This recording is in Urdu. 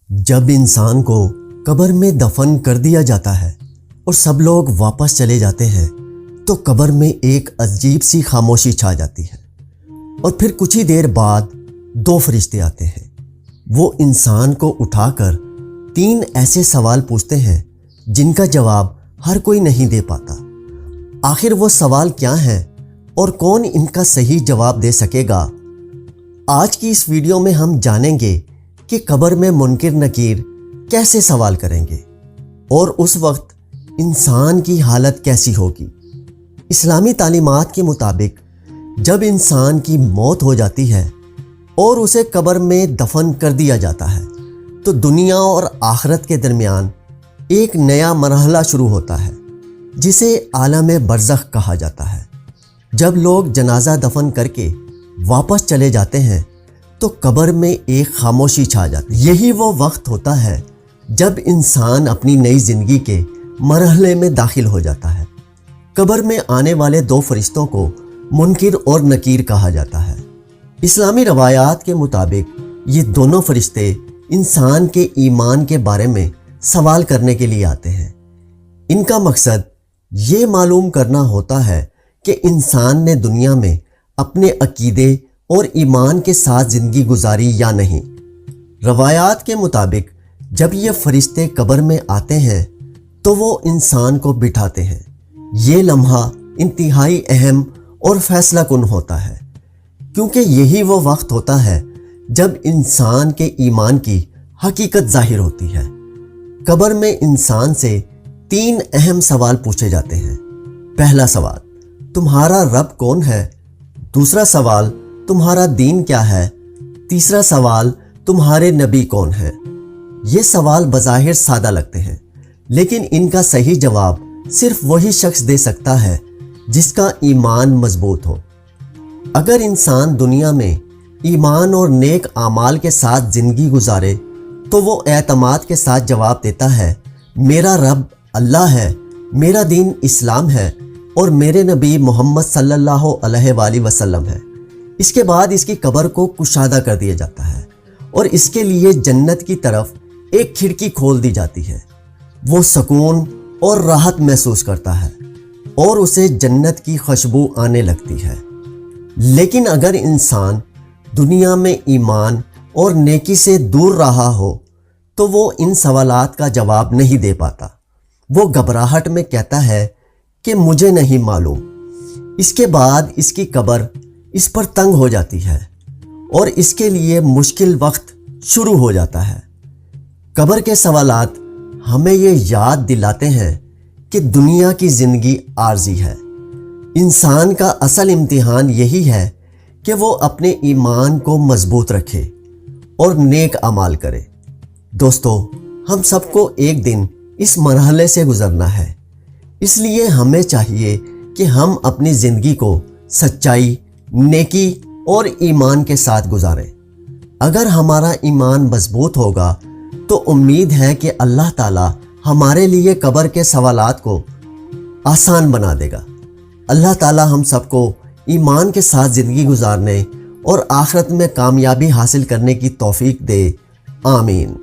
جب انسان کو قبر میں دفن کر دیا جاتا ہے اور سب لوگ واپس چلے جاتے ہیں تو قبر میں ایک عجیب سی خاموشی چھا جاتی ہے، اور پھر کچھ ہی دیر بعد دو فرشتے آتے ہیں۔ وہ انسان کو اٹھا کر 3 ایسے سوال پوچھتے ہیں جن کا جواب ہر کوئی نہیں دے پاتا۔ آخر وہ سوال کیا ہیں اور کون ان کا صحیح جواب دے سکے گا؟ آج کی اس ویڈیو میں ہم جانیں گے کہ قبر میں منکر نکیر کیسے سوال کریں گے اور اس وقت انسان کی حالت کیسی ہوگی۔ اسلامی تعلیمات کے مطابق جب انسان کی موت ہو جاتی ہے اور اسے قبر میں دفن کر دیا جاتا ہے تو دنیا اور آخرت کے درمیان ایک نیا مرحلہ شروع ہوتا ہے جسے عالم برزخ کہا جاتا ہے۔ جب لوگ جنازہ دفن کر کے واپس چلے جاتے ہیں تو قبر میں ایک خاموشی چھا جاتی ہے۔ یہی وہ وقت ہوتا ہے جب انسان اپنی نئی زندگی کے مرحلے میں داخل ہو جاتا ہے۔ قبر میں آنے والے 2 فرشتوں کو منکر اور نکیر کہا جاتا ہے۔ اسلامی روایات کے مطابق یہ دونوں فرشتے انسان کے ایمان کے بارے میں سوال کرنے کے لیے آتے ہیں۔ ان کا مقصد یہ معلوم کرنا ہوتا ہے کہ انسان نے دنیا میں اپنے عقیدے اور ایمان کے ساتھ زندگی گزاری یا نہیں۔ روایات کے مطابق جب یہ فرشتے قبر میں آتے ہیں تو وہ انسان کو بٹھاتے ہیں۔ یہ لمحہ انتہائی اہم اور فیصلہ کن ہوتا ہے، کیونکہ یہی وہ وقت ہوتا ہے جب انسان کے ایمان کی حقیقت ظاہر ہوتی ہے۔ قبر میں انسان سے 3 اہم سوال پوچھے جاتے ہیں۔ پہلا سوال، تمہارا رب کون ہے؟ دوسرا سوال، تمہارا دین کیا ہے؟ تیسرا سوال، تمہارے نبی کون ہیں؟ یہ سوال بظاہر سادہ لگتے ہیں، لیکن ان کا صحیح جواب صرف وہی شخص دے سکتا ہے جس کا ایمان مضبوط ہو۔ اگر انسان دنیا میں ایمان اور نیک اعمال کے ساتھ زندگی گزارے تو وہ اعتماد کے ساتھ جواب دیتا ہے، میرا رب اللہ ہے، میرا دین اسلام ہے اور میرے نبی محمد صلی اللہ علیہ وآلہ وسلم ہے۔ اس کے بعد اس کی قبر کو کشادہ کر دیا جاتا ہے اور اس کے لیے جنت کی طرف ایک کھڑکی کھول دی جاتی ہے۔ وہ سکون اور راحت محسوس کرتا ہے اور اسے جنت کی خوشبو آنے لگتی ہے۔ لیکن اگر انسان دنیا میں ایمان اور نیکی سے دور رہا ہو تو وہ ان سوالات کا جواب نہیں دے پاتا۔ وہ گھبراہٹ میں کہتا ہے کہ مجھے نہیں معلوم۔ اس کے بعد اس کی قبر اس پر تنگ ہو جاتی ہے اور اس کے لیے مشکل وقت شروع ہو جاتا ہے۔ قبر کے سوالات ہمیں یہ یاد دلاتے ہیں کہ دنیا کی زندگی عارضی ہے۔ انسان کا اصل امتحان یہی ہے کہ وہ اپنے ایمان کو مضبوط رکھے اور نیک اعمال کرے۔ دوستو، ہم سب کو ایک دن اس مرحلے سے گزرنا ہے، اس لیے ہمیں چاہیے کہ ہم اپنی زندگی کو سچائی، نیکی اور ایمان کے ساتھ گزاریں۔ اگر ہمارا ایمان مضبوط ہوگا تو امید ہے کہ اللہ تعالیٰ ہمارے لیے قبر کے سوالات کو آسان بنا دے گا۔ اللہ تعالیٰ ہم سب کو ایمان کے ساتھ زندگی گزارنے اور آخرت میں کامیابی حاصل کرنے کی توفیق دے۔ آمین۔